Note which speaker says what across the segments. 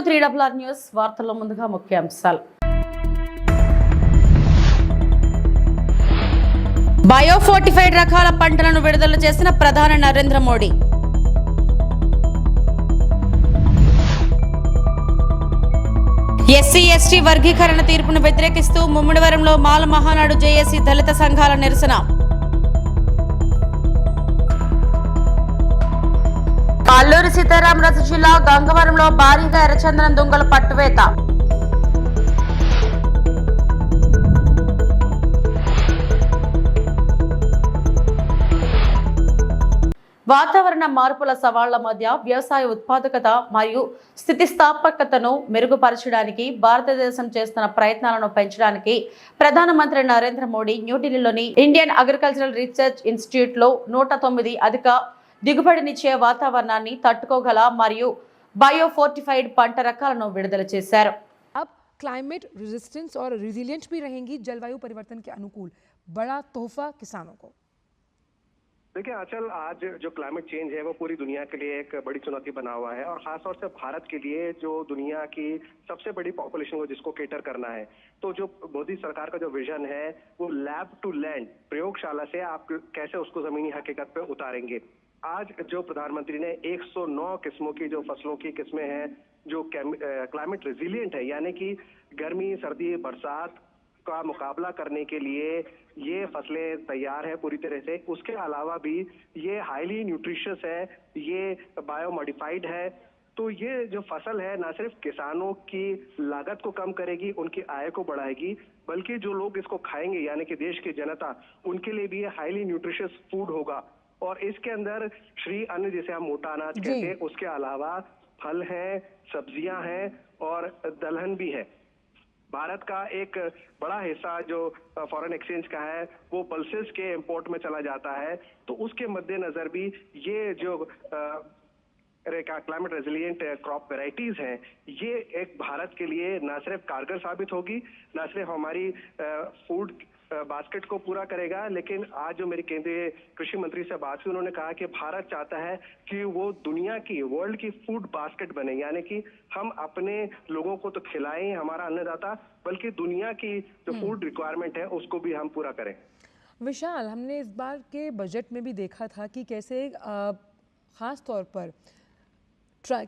Speaker 1: 3RR news వార్తల్లో ముందుగా ముఖ్యాంశాలు. బయో ఫోర్టిఫైడ్ రకాల పంటలను విడుదల చేసిన ప్రధాని నరేంద్ర మోడీ. ఎస్సీ ఎస్టీ వర్గీకరణ తీర్పును వ్యతిరేకిస్తూ ముమ్మిడివరంలో మాల మహానాడు జేఏసీ దళిత సంఘాల నిరసన. అల్లూరి సీతారామరాజు జిల్లా గంగవరంలో భారీగా ఎర్రచందనం దొంగల పట్టువేత. వాతావరణ మార్పుల సవాళ్ల మధ్య వ్యవసాయ ఉత్పాదకత మరియు స్థితిస్థాపకతను మెరుగుపరచడానికి భారతదేశం చేస్తున్న ప్రయత్నాలను పెంచడానికి ప్రధానమంత్రి నరేంద్ర మోడీ న్యూఢిల్లీలోని ఇండియన్ అగ్రికల్చరల్ రీసెర్చ్ ఇన్స్టిట్యూట్ లో 109 అధిక దిగుబడినిచ్చే వాతావరణాన్ని తట్టుకోగల మరియు బయో ఫోర్టిఫైడ్ పంట రకాలను విడుదల చేశారు.
Speaker 2: अब क्लाइमेट रेजिस्टेंस और रिजिलियंट भी रहेंगी जलवायु परिवर्तन के अनुकूल. बड़ा तोहफा किसानों को.
Speaker 3: देखिए आंचल, आज जो क्लाइमेट चेंज है वो पूरी दुनिया के लिए एक बड़ी चुनौती बना हुआ है और खासतौर से भारत के लिए जो दुनिया की सबसे बड़ी पॉपुलेशन को जिसको केटर करना है, तो जो मोदी सरकार का जो विजन है वो लैब टू लैंड, प्रयोगशाला से आप कैसे उसको जमीनी हकीकत पे उतारेंगे. आज जो प्रधानमंत्री ने 109 किस्मों की जो फसलों की किस्में हैं जो क्लाइमेट रेजिलियंट है, यानी कि गर्मी सर्दी बरसात का मुकाबला करने के लिए ये फसलें तैयार है पूरी तरह से. उसके अलावा भी ये हाईली न्यूट्रिशियस है, ये बायो मॉडिफाइड है. तो ये जो फसल है ना सिर्फ किसानों की लागत को कम करेगी, उनकी आय को बढ़ाएगी, बल्कि जो लोग इसको खाएंगे यानी कि देश की जनता, उनके लिए भी ये हाईली न्यूट्रिशियस फूड होगा. और इसके अंदर श्री अन्न जिसे हम मोटा अनाज कहते हैं, उसके अलावा फल हैं, सब्जियां हैं और दलहन भी है. भारत का एक बड़ा हिस्सा जो फॉरेन एक्सचेंज का है वो पल्सेस के इंपोर्ट में चला जाता है. तो उसके मद्देनजर भी ये जो क्लाइमेट रेजिलियंट क्रॉप वेराइटीज हैं, ये एक भारत के लिए ना सिर्फ कारगर साबित होगी, ना सिर्फ हमारी फूड बास्केट को पूरा करेगा, लेकिन आज जो मेरी केंद्रीय कृषि मंत्री से बात हुई, उन्होंने कहा कि भारत चाहता है कि वो दुनिया की, वर्ल्ड की फूड बास्केट बने, यानी कि हम अपने लोगों को तो खिलाएं, हमारा अन्नदाता, बल्कि दुनिया की जो फूड रिक्वायरमेंट है उसको भी हम पूरा करें.
Speaker 2: विशाल, हमने इस बार के बजट में भी देखा था कि कैसे खास तौर पर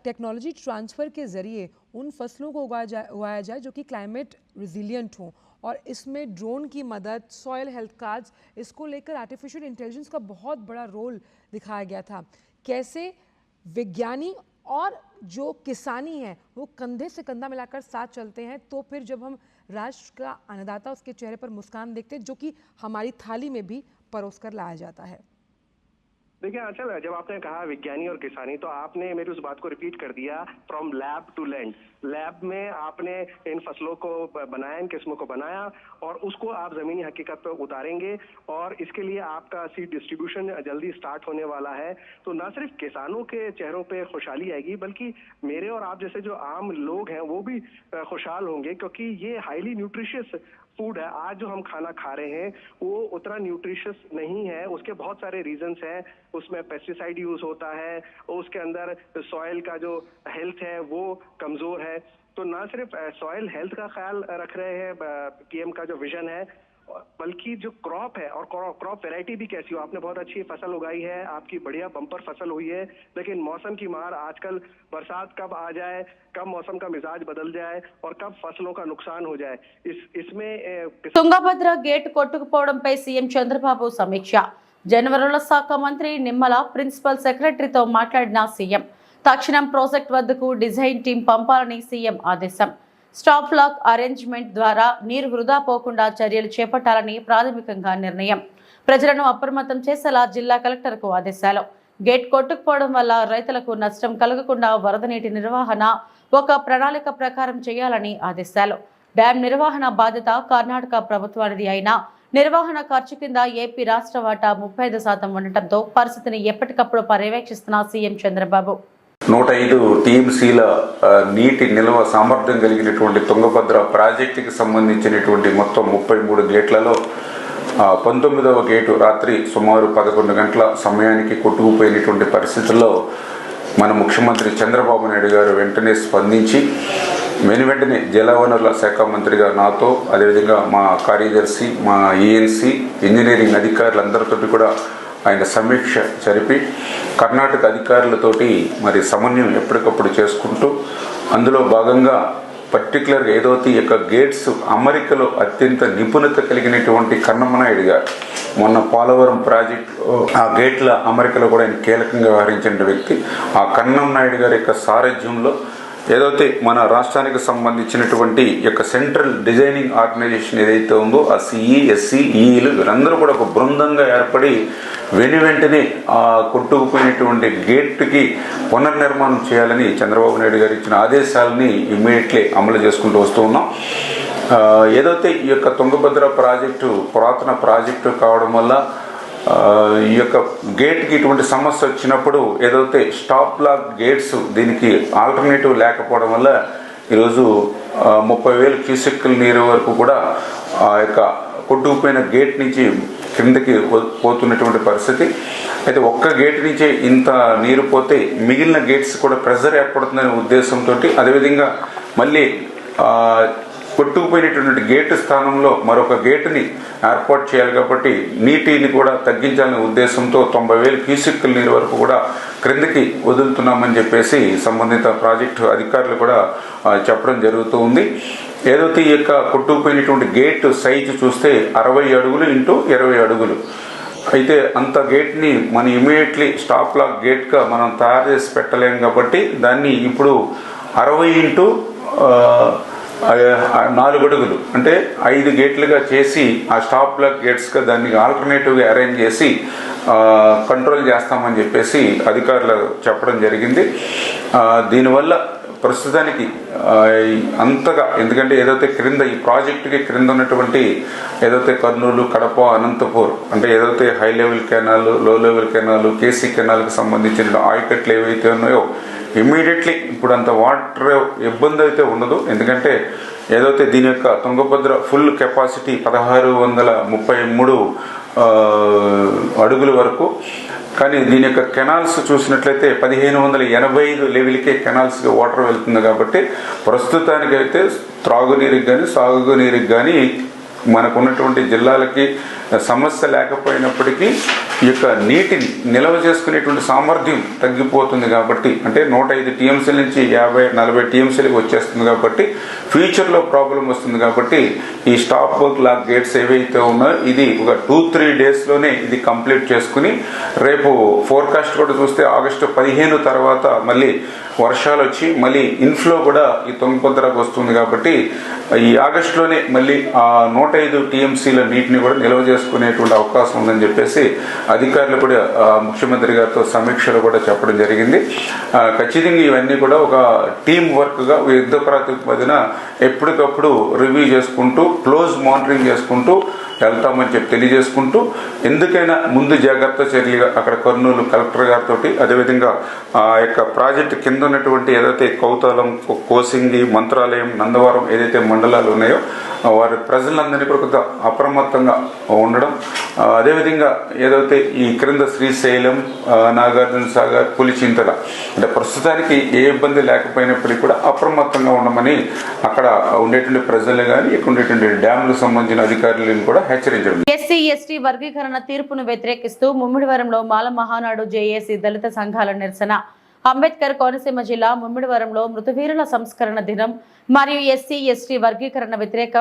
Speaker 2: टेक्नोलॉजी ट्रांसफ़र के ज़रिए उन फसलों को उगाया जाए जो कि क्लाइमेट रिजिलियंट हों, और इसमें ड्रोन की मदद, सॉयल हेल्थ कार्ड्स, इसको लेकर आर्टिफिशियल इंटेलिजेंस का बहुत बड़ा रोल दिखाया गया था. कैसे विज्ञानी और जो किसानी है वो कंधे से कंधा मिलाकर साथ चलते हैं, तो फिर जब हम राष्ट्र का अन्नदाता उसके चेहरे पर मुस्कान देखते हैं जो कि हमारी थाली में भी परोस कर लाया जाता है.
Speaker 3: देखिए आंचल, जब आपने कहा विज्ञानी और किसानी, तो आपने मेरी उस बात को रिपीट कर दिया, from lab to land. Lab में आपने इन फसलों को बनाया, इन किस्मों को बनाया और उसको आप जमीनी हकीकत पर उतारेंगे और इसके लिए आपका सीड डिस्ट्रीब्यूशन जल्दी स्टार्ट होने वाला है. तो ना सिर्फ किसानों के चेहरों पे खुशहाली आएगी, बल्कि मेरे और आप जैसे जो आम लोग हैं वो भी खुशहाल होंगे, क्योंकि ये हाईली न्यूट्रिशियस फूड है. आज जो हम खाना खा रहे हैं वो उतना न्यूट्रिशियस नहीं है, उसके बहुत सारे रीजंस हैं. उसमें पेस्टिसाइड यूज होता है, उसके अंदर सॉइल का जो हेल्थ है वो कमजोर है. तो ना सिर्फ सॉइल हेल्थ का ख्याल रख रहे हैं पीएम का जो विजन है, बल्कि जो क्रॉप है और क्रॉप वैरायटी भी कैसी हो. आपने बहुत अच्छी फसल उगाई है, आपकी बढ़िया बम्पर फसल हुई है, लेकिन मौसम की मार, आजकल बरसात कब आ जाए, कब मौसम का मिजाज बदल जाए और कब फसलों का नुकसान हो जाए. इसमें
Speaker 1: తుంగభద్ర గేట్ కొట్టుకుపోవడంపై సీఎం చంద్రబాబు సమీక్ష. జనవరుల శాఖ మంత్రి నిమ్మల ప్రిన్సిపల్ సెక్రటరీతో మాట్లాడిన సీఎం తక్షణం ప్రాజెక్ట్ వద్దకు డిజైన్ టీం పంపాలని సీఎం ఆదేశం. స్టాప్ లాక్ అరేంజ్మెంట్ ద్వారా నీరు వృధా పోకుండా చర్యలు చేపట్టాలని ప్రాథమికంగా నిర్ణయం. ప్రజలను అప్రమత్తం చేసేలా జిల్లా కలెక్టర్కు ఆదేశాలు. గేట్ కొట్టుకుపోవడం వల్ల రైతులకు నష్టం కలగకుండా వరద నీటి నిర్వహణ ఒక ప్రణాళిక ప్రకారం చేయాలని ఆదేశాలు. డ్యాం నిర్వహణ బాధ్యత కర్ణాటక ప్రభుత్వానిది అయినా నిర్వహణ ఖర్చు కింద ఏపీ రాష్ట్ర వాటా 35% ఉండటంతో పరిస్థితిని ఎప్పటికప్పుడు పర్యవేక్షిస్తున్న సీఎం చంద్రబాబు.
Speaker 4: 105 టీఎంసీల నీటి నిల్వ సామర్థ్యం కలిగినటువంటి తుంగభద్ర ప్రాజెక్టుకి సంబంధించినటువంటి మొత్తం 33 గేట్లలో 19వ గేటు రాత్రి సుమారు 11 గంటల సమయానికి కొట్టుకుపోయినటువంటి పరిస్థితుల్లో మన ముఖ్యమంత్రి చంద్రబాబు నాయుడు గారు వెంటనే స్పందించి వెంటనే జలవనరుల శాఖ మంత్రిగా నాతో, అదేవిధంగా మా కార్యదర్శి, మా ఈఎన్సీ ఇంజనీరింగ్ అధికారులందరితో కూడా ఆయన సమీక్ష జరిపి కర్ణాటక అధికారులతోటి మరి సమన్వయం ఎప్పటికప్పుడు చేసుకుంటూ అందులో భాగంగా పర్టికులర్గా ఏదైతే ఈ యొక్క గేట్స్ అమరికలో అత్యంత నిపుణత కలిగినటువంటి కన్నమనాయుడు గారు మొన్న పోలవరం ప్రాజెక్ట్ ఆ గేట్ల అమరికలో కూడా ఆయన కీలకంగా వ్యవహరించిన వ్యక్తి. ఆ కన్నమనాయుడు గారి యొక్క సారథ్యంలో ఏదైతే మన రాష్ట్రానికి సంబంధించినటువంటి యొక్క సెంట్రల్ డిజైనింగ్ ఆర్గనైజేషన్ ఏదైతే ఉందో ఆ సిఈ, ఎస్సీ, ఈఈలు వీరందరూ కూడా ఒక బృందంగా ఏర్పడి వెంటనే ఆ కొట్టుకుపోయినటువంటి గేట్కి పునర్నిర్మాణం చేయాలని చంద్రబాబు నాయుడు గారు ఇచ్చిన ఆదేశాలని ఇమ్మీడియట్లీ అమలు చేసుకుంటూ వస్తూ ఉన్నాం. ఏదైతే ఈ యొక్క తుంగభద్ర ప్రాజెక్టు పురాతన ప్రాజెక్టు కావడం వల్ల ఈ యొక్క గేట్కి ఇటువంటి సమస్య వచ్చినప్పుడు ఏదైతే స్టాప్ లాక్ గేట్స్ దీనికి ఆల్టర్నేటివ్ లేకపోవడం వల్ల ఈరోజు 30,000 క్యూసెక్కుల నీరు వరకు కూడా ఆ యొక్క కొట్టుకుపోయిన గేట్ నుంచి కిందకి పోతున్నటువంటి పరిస్థితి. అయితే ఒక్క గేట్ నుంచే ఇంత నీరు పోతే మిగిలిన గేట్స్ కూడా ప్రెజర్ ఏర్పడుతుందనే ఉద్దేశంతో, అదేవిధంగా మళ్ళీ కొట్టుకుపోయినటువంటి గేటు స్థానంలో మరొక గేటుని ఏర్పాటు చేయాలి కాబట్టి నీటిని కూడా తగ్గించాలనే ఉద్దేశంతో 90,000 క్యూసెక్కుల నీరు వరకు కూడా క్రిందకి వదులుతున్నామని చెప్పేసి సంబంధిత ప్రాజెక్టు అధికారులు కూడా చెప్పడం జరుగుతూ ఉంది. ఏదైతే ఈ యొక్క కొట్టుకుపోయినటువంటి గేట్ సైజు చూస్తే 60 అడుగులు ఇంటూ 20 అడుగులు. అయితే అంత గేట్ని మనం ఇమీడియట్లీ స్టాప్ లాక్ గేట్గా మనం తయారు చేసి పెట్టలేము కాబట్టి దాన్ని ఇప్పుడు 60 ఇంటూ 4 అడుగులు అంటే 5 గేట్లుగా చేసి ఆ స్టాప్ లాక్ గేట్స్గా దాన్ని ఆల్టర్నేటివ్గా అరేంజ్ చేసి కంట్రోల్ చేస్తామని చెప్పేసి అధికారులు చెప్పడం జరిగింది. దీనివల్ల ప్రస్తుతానికి అంతగా, ఎందుకంటే ఏదైతే క్రింద ఈ ప్రాజెక్టుకి క్రింద ఉన్నటువంటి ఏదైతే కర్నూలు, కడప, అనంతపూర్ అంటే ఏదైతే హై లెవెల్ కెనాల్, లో లెవెల్ కెనాల్, కేసీ కెనాల్కి సంబంధించిన ఆయకట్లు ఏవైతే ఉన్నాయో ఇమ్మీడియట్లీ ఇప్పుడు అంత వాటర్ ఇబ్బంది అయితే ఉండదు. ఎందుకంటే ఏదైతే దీని యొక్క తుంగభద్ర ఫుల్ కెపాసిటీ 1633 అడుగుల వరకు, కానీ దీని యొక్క కెనాల్స్ చూసినట్లయితే 1585 లెవెల్కే కెనాల్స్కి వాటర్ వెళ్తుంది కాబట్టి ప్రస్తుతానికైతే త్రాగునీరుకి కానీ సాగునీరుకి కానీ మనకున్నటువంటి జిల్లాలకి సమస్య లేకపోయినప్పటికీ ఈ యొక్క నీటిని నిల్వ చేసుకునేటువంటి సామర్థ్యం తగ్గిపోతుంది కాబట్టి, అంటే 105 టీఎంసీల నుంచి 50-40 టీఎంసీలకు వచ్చేస్తుంది కాబట్టి ఫ్యూచర్లో ప్రాబ్లం వస్తుంది కాబట్టి ఈ స్టాప్ లాక్ గేట్స్ ఏవైతే ఉన్నాయో ఇది ఒక 2-3 డేస్లోనే ఇది కంప్లీట్ చేసుకుని రేపు ఫోర్కాస్ట్ కూడా చూస్తే ఆగస్టు 15 తర్వాత మళ్ళీ వర్షాలు వచ్చి మళ్ళీ ఇన్ఫ్లో కూడా ఈ తుంగభద్రకు వస్తుంది కాబట్టి ఈ ఆగస్టులోనే మళ్ళీ 105 టీఎంసీల నీటిని కూడా నిల్వ చేసుకునేటువంటి అవకాశం ఉందని చెప్పేసి అధికారులు కూడా ముఖ్యమంత్రి గారితో సమీక్షలో కూడా చెప్పడం జరిగింది. ఖచ్చితంగా ఇవన్నీ కూడా ఒక టీం వర్క్గా యుద్ధ ప్రాతిపదికన ఎప్పటికప్పుడు రివ్యూ చేసుకుంటూ క్లోజ్ మానిటరింగ్ చేసుకుంటూ వెళ్తామని చెప్పి తెలియజేసుకుంటూ, ఎందుకైనా ముందు జాగ్రత్త చర్యలుగా అక్కడ కర్నూలు కలెక్టర్ గారితో, అదేవిధంగా ఆ యొక్క ప్రాజెక్టు కింద ఉన్నటువంటి ఏదైతే కౌతాలం, కోసింగి, మంత్రాలయం, నందవరం ఏదైతే మండలాలు ఉన్నాయో వారి ప్రజలందరినీ కూడా కొంత అప్రమత్తంగా ఉండడం, అదేవిధంగా ఏదైతే ఈ క్రింద శ్రీశైలం, నాగార్జున సాగర్, పులిచింతల అంటే ప్రస్తుతానికి ఏ ఇబ్బంది లేకపోయినప్పటికీ కూడా అప్రమత్తంగా ఉండమని అక్కడ ఉండేటువంటి ప్రజలు కానీ ఇక్కడ ఉండేటువంటి డ్యాములకు సంబంధించిన అధికారులను కూడా హెచ్చరించడం.
Speaker 1: ఎస్సీ ఎస్టీ వర్గీకరణ తీర్పును వ్యతిరేకిస్తూ ముమ్మిడివరంలో మాల మహానాడు జేఏసీ దళిత సంఘాల నిరసన. అంబేద్కర్ కోనసీమ జిల్లా ముమ్మిడివరంలో మృతవీరుల సంస్కరణ దినం మరియు ఎస్సీ ఎస్టీ వర్గీకరణ వ్యతిరేక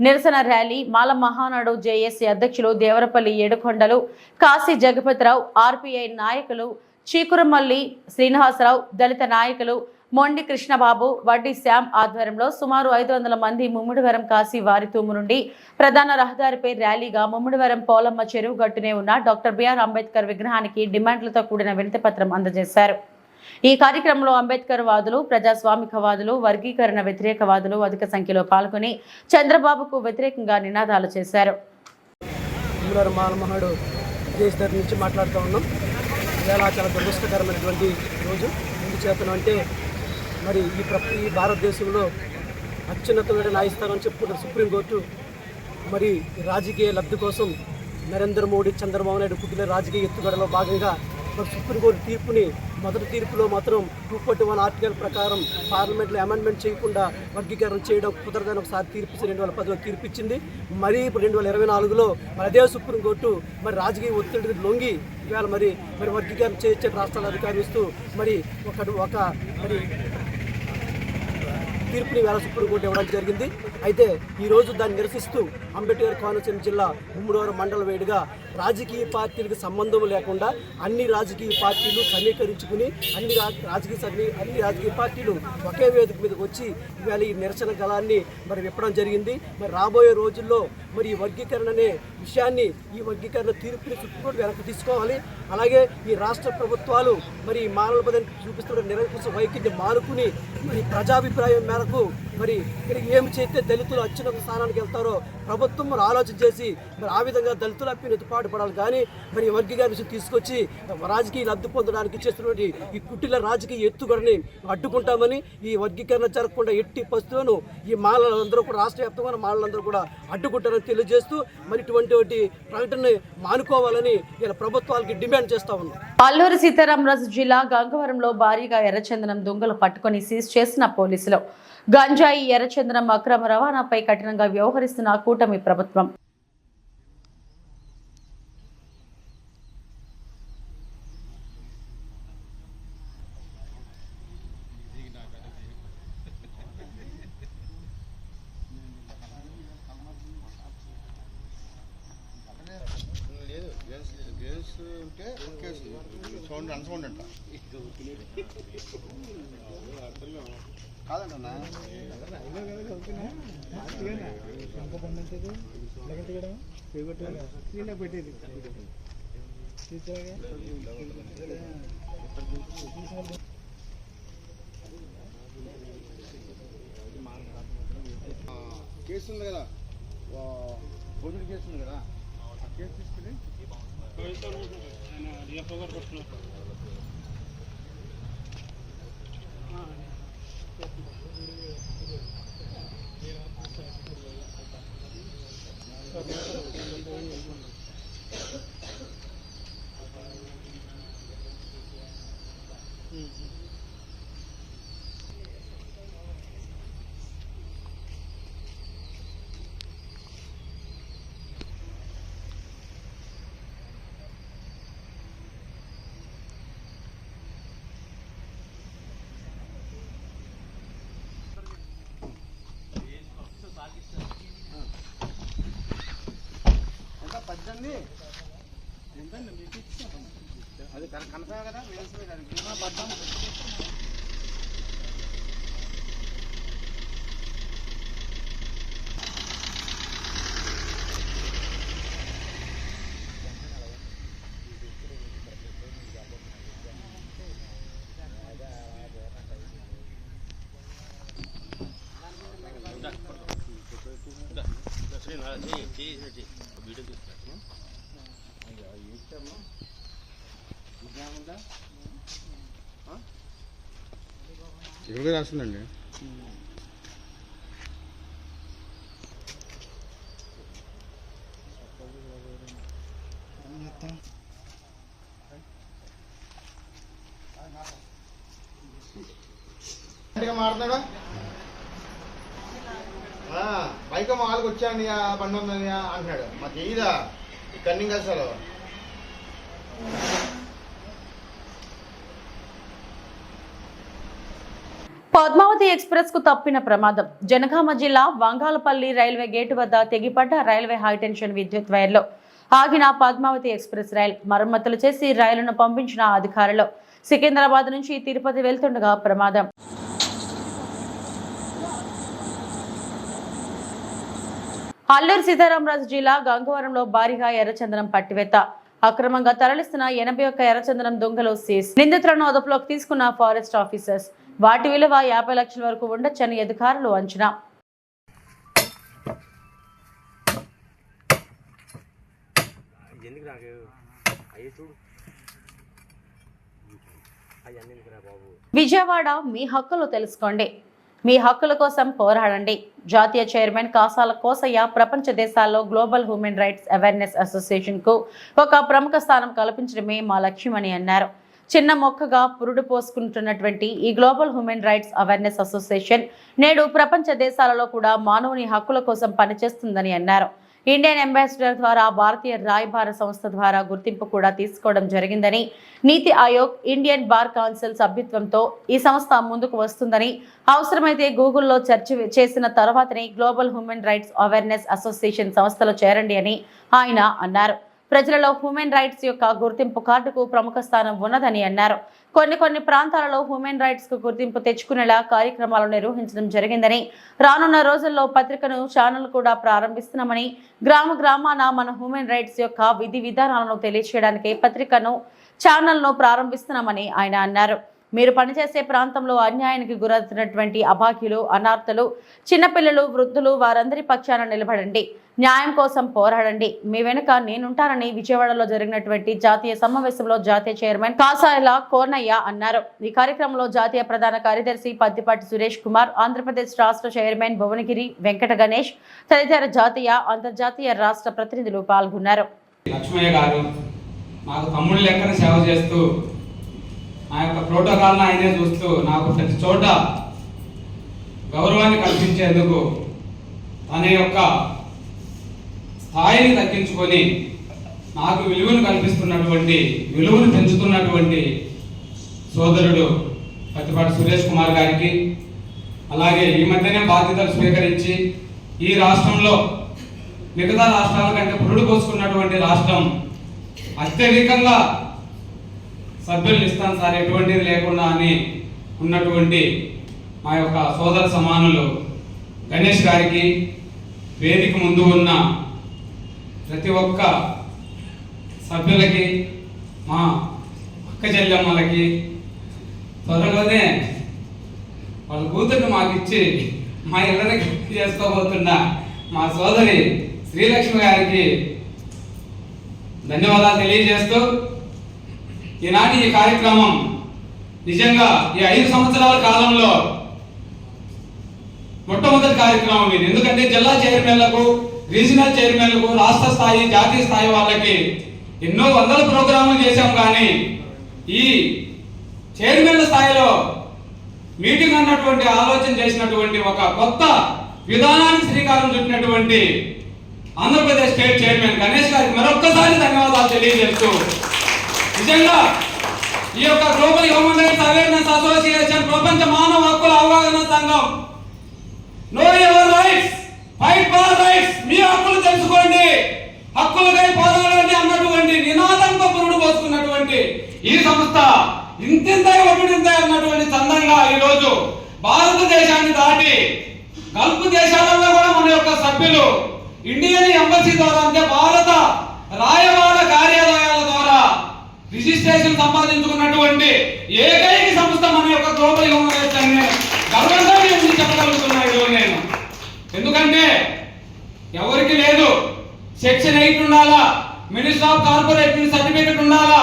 Speaker 1: నిరసన ర్యాలీ. మాల మహానాడు జేఏసీ అధ్యక్షులు దేవరపల్లి ఏడుకొండలు, కాశీ జగపతిరావు, ఆర్పీఐ నాయకులు చీకురమల్లి శ్రీనివాసరావు, దళిత నాయకులు మొండి కృష్ణబాబు, వడ్డీ శ్యామ్ ఆధ్వర్యంలో సుమారు 500 మంది ముమ్మిడివరం కాశీ వారితూము నుండి ప్రధాన రహదారిపై ర్యాలీగా ముమ్మిడివరం పోలమ్మ చెరువు గట్టునే ఉన్న డాక్టర్ బిఆర్ అంబేద్కర్ విగ్రహానికి డిమాండ్లతో కూడిన వినతిపత్రం అందజేశారు. ఈ కార్యక్రమంలో అంబేద్కర్ వాదులు, ప్రజాస్వామికవాదులు, వర్గీకరణ వ్యతిరేకవాదులు అధిక సంఖ్యలో పాల్గొని చంద్రబాబుకు వ్యతిరేకంగా నినాదాలు చేశారు.
Speaker 5: నుంచి మాట్లాడుతూ ఉన్నాం. ఇలా చాలా దురదృష్టకరమైనటువంటి రోజు. ఎందుకు చేతనం అంటే మరి ఈ భారతదేశంలో అత్యున్నతమైన న్యాయస్థానం చెప్పుకున్న సుప్రీంకోర్టు మరి రాజకీయ లబ్ధి కోసం నరేంద్ర మోడీ, చంద్రబాబు నాయుడు పుట్టిన రాజకీయ ఎత్తుగడలో భాగంగా మరి సుప్రీంకోర్టు తీర్పుని మొదటి తీర్పులో మాత్రం 241 ఆర్టికల్ ప్రకారం పార్లమెంట్లో అమెండ్మెంట్ చేయకుండా వర్గీకరణ చేయడం కుదరదని ఒకసారి తీర్పు 2010లో తీర్పు ఇచ్చింది. మరి ఇప్పుడు 2024లో మరి అదే సుప్రీంకోర్టు మరి రాజకీయ ఒత్తిడికి లొంగి ఇవాళ మరి వర్గీకరణ చేయొచ్చే రాష్ట్రాల అధికారులు ఇస్తూ మరి మరి తీర్పుని వేళ సుప్రీంకోర్టు ఇవ్వడం జరిగింది. అయితే ఈరోజు దాన్ని నిరసిస్తూ అంబేద్కర్ కోనసీమ జిల్లా ముమ్మడివరం మండల వేడిగా రాజకీయ పార్టీలకు సంబంధం లేకుండా అన్ని రాజకీయ పార్టీలు సమీకరించుకుని అన్ని రాజకీయ పార్టీలు ఒకే వేదిక మీదకి వచ్చి ఇవాళ ఈ నిరసన గళాన్ని మరి విప్పడం జరిగింది. మరి రాబోయే రోజుల్లో మరి ఈ వర్గీకరణ అనే విషయాన్ని ఈ వర్గీకరణ తీర్పుని సుప్రీంకోర్టు వెనక్కి తీసుకోవాలి. అలాగే ఈ రాష్ట్ర ప్రభుత్వాలు మరి మానవ పదని చూపిస్తున్న నిరంకుశ వైఖరిని మానుకుని మరి ప్రజాభిప్రాయం మేరకు మరి ఇక్కడ ఏమి చేస్తే దళితులు అత్యున్నత స్థానానికి వెళ్తారో ప్రభుత్వం మరి ఆలోచన చేసి మరి ఆ విధంగా దళితుల పాటు పడాలి. కానీ మరి వర్గీకరణ తీసుకొచ్చి రాజకీయ లబ్ధి పొందడానికి చేస్తున్నటువంటి ఈ కుటిల రాజకీయ ఎత్తుగడని అడ్డుకుంటామని, ఈ వర్గీకరణ జరగకుండా ఎట్టి పరిస్థితులను ఈ మాలలందరూ కూడా రాష్ట్ర వ్యాప్తంగా మాలలందరూ కూడా అడ్డుకుంటారని తెలియజేస్తూ మరి ఇటువంటి ప్రకటనని మానుకోవాలని ఇలా ప్రభుత్వాలకి డిమాండ్ చేస్తా ఉన్నాం.
Speaker 1: అల్లూరి సీతారామరాజు జిల్లా గంగవరంలో భారీగా ఎర్రచందనం దొంగలు పట్టుకొని సీజ్ చేసిన పోలీసులు. గంజాయి ఎర్రచందనం అక్రమ రవాణాపై కఠినంగా వ్యవహరిస్తున్న కూటమి ప్రభుత్వం.
Speaker 6: కాదంటన్నా కేసు ఉంది కదా, భోజన కేసు ఉంది కదా, ఆ కేసు తీసుకుని పద్దెనిమిది ఎంతండి మీకు ఇచ్చాను. అది కనపా కదా వేసిన పడ్డాము. ఇక్కడ రాస్తుందండి. మాట్లాడా బైక్ మాలకు వచ్చాను బండి ఉందని అంటున్నాడు. మాకు తెలీదా కన్నింగ్ అసలు.
Speaker 1: పద్మావతి ఎక్స్ప్రెస్ కు తప్పిన ప్రమాదం. జనగామ జిల్లా వంగాలపల్లి రైల్వే గేటు వద్ద తెగిపడ్డ రైల్వే హైటెన్షన్ విద్యుత్ వైర్లో ఆగిన పద్మావతి ఎక్స్ప్రెస్ రైలు మరమ్మతులు చేసి రైలును పంపించిన అధికారులు. సికింద్రాబాద్ నుంచి తిరుపతి వెళ్తుండగా ప్రమాదం. అల్లూరి సీతారామరాజు జిల్లా గంగవరంలో భారీగా ఎర్రచందనం పట్టివేత. అక్రమంగా తరలిస్తున్న 81 ఎర్రచందనం దొంగలు సీజ్. నిందితులను అదుపులోకి తీసుకున్న ఫారెస్ట్ ఆఫీసర్స్. వాటి విలువ 50 లక్షల వరకు ఉండొచ్చని అధికారులు అంచనా. విజయవాడ మీ హక్కులు తెలుసుకోండి. మీ హక్కుల కోసం పోరాడండి. జాతీయ చైర్మన్ కాసాల కోసయ్య ప్రపంచ దేశాల్లో global human rights awareness association కు ఒక ప్రముఖ స్థానం కల్పించడమే మా లక్ష్యమని అన్నారు. చిన్న మొక్కగా పురుడు పోసుకుంటున్నటువంటి ఈ global human rights awareness association నేడు ప్రపంచ దేశాలలో కూడా మానవుని హక్కుల కోసం పనిచేస్తుందని అన్నారు. ఇండియన్ అంబాసిడర్ ద్వారా భారతీయ రాయబార సంస్థ ద్వారా గుర్తింపు కూడా తీసుకోవడం జరిగిందని, నీతి ఆయోగ్, ఇండియన్ బార్ కౌన్సిల్ సభ్యత్వంతో ఈ సంస్థ ముందుకు వస్తుందని, అవసరమైతే గూగుల్లో సెర్చ్ చేసిన తర్వాతనే global human rights awareness association సంస్థలో చేరండి అని ఆయన అన్నారు. ప్రజలలో హ్యూమన్ రైట్స్ యొక్క గుర్తింపు కార్డుకు ప్రముఖ స్థానం ఉన్నదని అన్నారు. కొన్ని ప్రాంతాలలో హ్యూమన్ రైట్స్ కు గుర్తింపు తెచ్చుకునేలా కార్యక్రమాలు నిర్వహించడం జరిగిందని, రానున్న రోజుల్లో పత్రికను ఛానల్ కూడా ప్రారంభిస్తున్నామని, గ్రామాన మన హ్యూమన్ రైట్స్ యొక్క విధి విధానాలను తెలియజేయడానికి పత్రికను ఛానల్ను ప్రారంభిస్తున్నామని ఆయన అన్నారు. మీరు పనిచేసే ప్రాంతంలో అన్యాయానికి గురవుతున్నటువంటి అభాగ్యులు, అనాథలు, చిన్నపిల్లలు, వృద్ధులు వారందరి పక్షాన నిలబడండి. న్యాయం కోసం పోరాడండి. మీ వెనుక నేనుంటానని విజయవాడలో జరిగినటువంటి జాతీయ సమావేశంలో జాతీయ చైర్మన్ కాసాల కోనయ్య అన్నారు. ఈ కార్యక్రమంలో జాతీయ ప్రధాన కార్యదర్శి పత్తిపాటి సురేష్ కుమార్, ఆంధ్రప్రదేశ్ రాష్ట్ర చైర్మన్ భువనగిరి వెంకట గణేష్ తదితర జాతీయ, అంతర్జాతీయ రాష్ట్ర ప్రతినిధులు పాల్గొన్నారు.
Speaker 7: లక్ష్మయ్య గారు నాకు తమ్ముడు లెక్కన సేవ చేస్తూ ఆ యొక్క ప్రోటోకాల్ని ఆయనే చూస్తూ నాకు ప్రతి చోట గౌరవాన్ని కల్పించేందుకు తన యొక్క స్థాయిని తగ్గించుకొని నాకు విలువను కల్పిస్తున్నటువంటి, విలువను పెంచుతున్నటువంటి సోదరుడు పత్తిపాటి సురేష్ కుమార్ గారికి, అలాగే ఈ మధ్యనే బాధ్యతలు స్వీకరించి ఈ రాష్ట్రంలో మిగతా రాష్ట్రాల కంటే పురుడు పోసుకున్నటువంటి రాష్ట్రం, అత్యధికంగా సభ్యులు ఇస్తాను సార్ ఎటువంటిది లేకుండా అని ఉన్నటువంటి మా యొక్క సోదర సమానులు గణేష్ గారికి, వేదిక ముందు ఉన్న ప్రతి ఒక్క సభ్యులకి, మా అక్క చెల్లెమ్మలకి, త్వరలోనే వాళ్ళ కూతుర్ని మాకు ఇచ్చి మా ఇళ్ళకి చేసుకోబోతున్న మా సోదరి శ్రీలక్ష్మి గారికి ధన్యవాదాలు తెలియజేస్తూ, ఈనాటి ఈ కార్యక్రమం నిజంగా ఈ 5 సంవత్సరాల కాలంలో మొట్టమొదటి కార్యక్రమం ఇది. ఎందుకంటే జిల్లా చైర్మన్లకు, రీజనల్ చైర్మన్లకు, రాష్ట్ర స్థాయి, జాతీయ స్థాయి వాళ్ళకి ఎన్నో వందల ప్రోగ్రాములు చేశాం. కానీ ఈ చైర్మన్ల స్థాయిలో మీటింగ్ అన్నటువంటి ఆలోచన చేసినటువంటి ఒక కొత్త విధానానికి శ్రీకారం చుట్టినటువంటి ఆంధ్రప్రదేశ్ స్టేట్ చైర్మన్ గణేష్ గారికి మరొక్కసారి ధన్యవాదాలు తెలియజేస్తూ, నిజంగా ఈ యొక్క global human rights awareness association ప్రపంచ మానవ హక్కుల అవగాహన సంఘం, know your rights, fight for rights, మీ హక్కులు తెలుసుకోండి, హక్కులకై పోరాడండి అన్నటువంటి నినాదంతో పురుడు పోసుకున్నటువంటి ఈ సంస్థ ఇంతింతై ఒకటింతై అన్నటువంటి చందంగా ఈరోజు భారతదేశాన్ని దాటి గల్ఫ్ దేశాలలో కూడా మన యొక్క సభ్యులు ఇండియన్ ఎంబసీ ద్వారా, అంటే భారత రాయబార కార్యాలయాల ద్వారా రిజిస్ట్రేషన్ సంపాదించుకున్నటువంటి ఏకైక సంస్థ మన యొక్క గ్లోబల్ హ్యూమన్ రైట్స్ అని గర్వంగా నేను చెప్పగలుగుతున్నా ఈరోజు నేను. ఎందుకంటే ఎవరికి లేదు, సెక్షన్ 8 ఉండాలా, మినిస్టర్ ఆఫ్ కార్పొరేట్ సర్టిఫికెట్ ఉండాలా,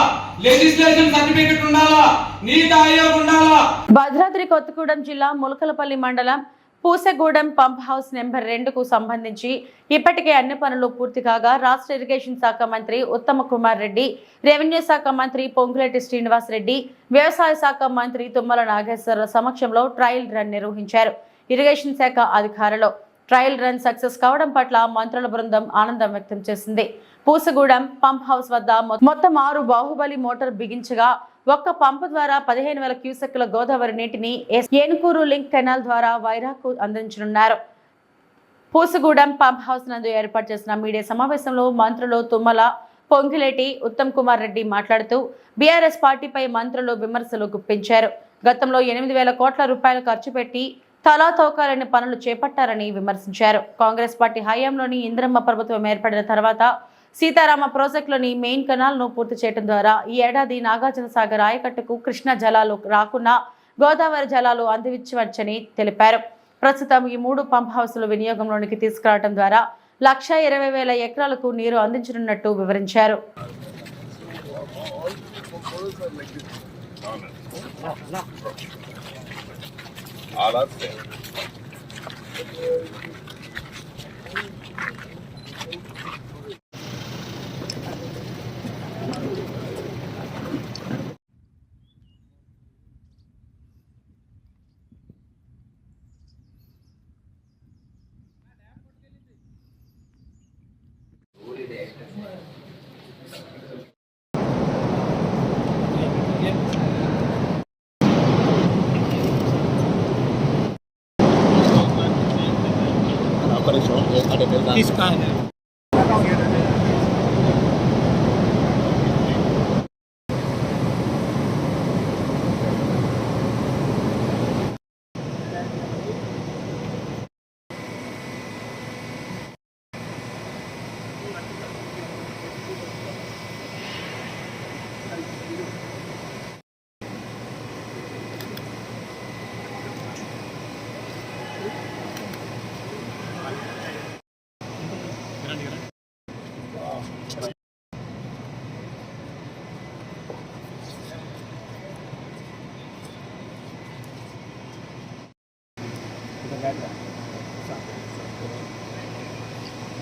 Speaker 7: లెజిస్లేషన్ సర్టిఫికెట్ ఉండాలా, నీతి ఆయోగ్ ఉండాలా.
Speaker 1: భద్రాద్రి కొత్తగూడెం జిల్లా ములకలపల్లి మండలం పూసగూడెం పంప్ హౌస్ నెంబర్ 2కు సంబంధించి ఇప్పటికే అన్ని పనులు పూర్తి కాగా రాష్ట్ర ఇరిగేషన్ శాఖ మంత్రి ఉత్తమ కుమార్ రెడ్డి, రెవెన్యూ శాఖ మంత్రి పొంగులేటి శ్రీనివాస్ రెడ్డి, వ్యవసాయ శాఖ మంత్రి తుమ్మల నాగేశ్వరరావు సమక్షంలో ట్రయల్ రన్ నిర్వహించారు. ఇరిగేషన్ శాఖ అధికారులు ట్రయల్ రన్ సక్సెస్ కావడం పట్ల మంత్రుల బృందం ఆనందం వ్యక్తం చేసింది. పూసగూడెం పంప్ హౌస్ వద్ద మొత్తం 6 బాహుబలి మోటార్ బిగించగా ఒక్క పంపు ద్వారా 15,000 క్యూసెక్కుల గోదావరి నీటిని ఏనుకూరు లింక్ కెనాల్ ద్వారా వైరాకు అందించనున్నారు. పూసగూడెం పంప్ హౌస్ నందు ఏర్పాటు చేసిన మీడియా సమావేశంలో మంత్రులు తుమ్మల, పొంగిలేటి, ఉత్తమ్ కుమార్ రెడ్డి మాట్లాడుతూ బీఆర్ఎస్ పార్టీపై మంత్రులు విమర్శలు గుప్పించారు. గతంలో 8,000 కోట్ల రూపాయలు ఖర్చు పెట్టి తలా తోకాలని పనులు చేపట్టారని విమర్శించారు. కాంగ్రెస్ పార్టీ హయాంలోని ఇంద్రమ్మ ప్రభుత్వం ఏర్పడిన తర్వాత సీతారామ ప్రాజెక్టులోని మెయిన్ కెనాల్ ను పూర్తి చేయడం ద్వారా ఈ ఏడాది నాగార్జున సాగర్ ఆయకట్టుకు కృష్ణా జలాలు రాకున్నా గోదావరి జలాలు అందించవచ్చని తెలిపారు. ప్రస్తుతం ఈ 3 పంప్ హౌస్లు వినియోగంలోనికి తీసుకురావడం ద్వారా 1,20,000 ఎకరాలకు నీరు అందించనున్నట్టు వివరించారు.
Speaker 8: All are same.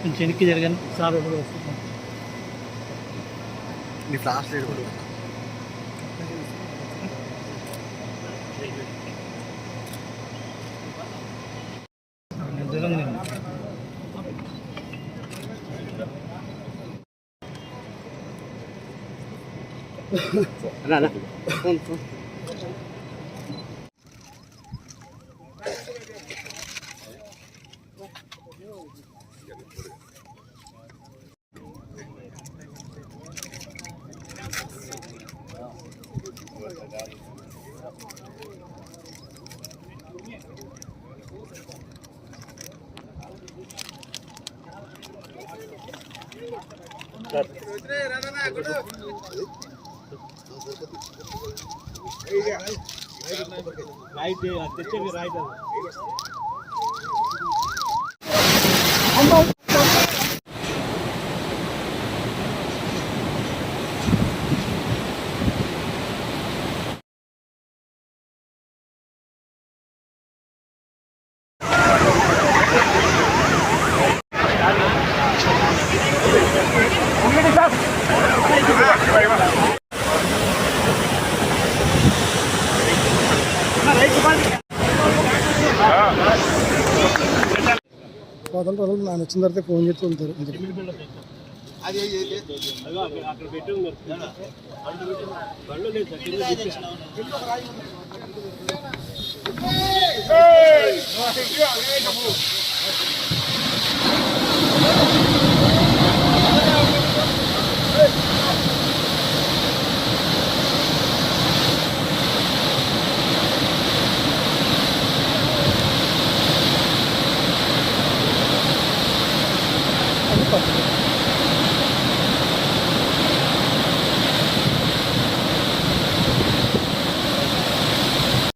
Speaker 6: కొంచెం వెనక్కి జరగండి సార్ నీ ఫ్లాష్ లేదు కూడా రైట్ తెచ్చేది రైట్
Speaker 9: పోతాం రోజులు ನಾನು వచ్చిన తర్వాత ఫోన్ చేస్తూ ఉంటారు
Speaker 6: అక్కడ పెట్టి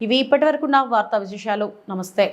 Speaker 1: ఇవి ఇప్పటివరకు నా వార్తా విశేషాలు. నమస్తే.